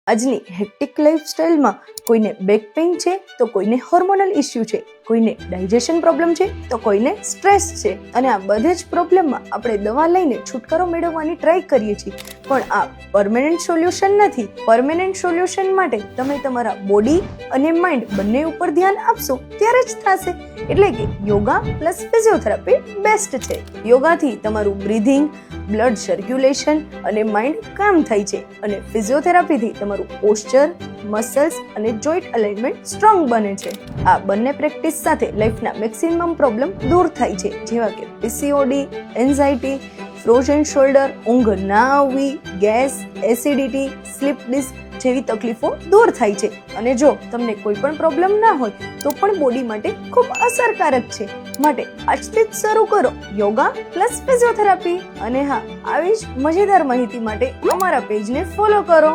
આજની હેક્ટિક લાઈફસ્ટાઈલમાં કોઈને back pain છે તો કોઈને હોર્મોનલ ઇસ્યુ છે, કોઈને ડાયજેશન પ્રોબ્લેમ છે તો કોઈને સ્ટ્રેસ છે, અને આ બધે જ પ્રોબ્લેમમાં આપણે દવા લઈને છુટકારો મેળવવાની ટ્રાય કરીએ છીએ, પણ આ પરમેનન્ટ સોલ્યુશન નથી. પરમેનન્ટ સોલ્યુશન માટે તમે તમારા બોડી અને માઇન્ડ બંને ઉપર ધ્યાન આપશો ત્યારે જ થશે. એટલે કે યોગા પ્લસ ફિઝિયોથેરાપી બેસ્ટ છે. યોગાથી તમારું બ્રીધિંગ, બ્લડ સર્ક્યુલેશન અને માઇન્ડ કામ થાય છે, અને ફિઝિયોથેરાપીથી તમારું પોસ્ચર, મસલ્સ અને જોઈન્ટ અલાઇનમેન્ટ સ્ટ્રોંગ બને છે. આ બંને પ્રેક્ટિસ સાથે લાઈફના મેક્સિમમ પ્રોબ્લેમ દૂર થાય છે, જેવા કે પીસીઓડી, એન્ઝાઇટી, ફ્રોઝન શોલ્ડર, ઊંઘ ના આવવી, ગેસ, એસિડિટી, સ્લીપ ડિસ્ક જેવી તકલીફો દૂર થાય છે. અને જો તમને કોઈ પણ પ્રોબ્લેમ ના હોય તો પણ બોડી માટે ખૂબ અસરકારક છે. માટે આજથી જ શરૂ કરો યોગા પ્લસ ફિઝિયોથેરાપી. અને હા, આવી જ મજેદાર માહિતી માટે અમારા પેજને ફોલો કરો.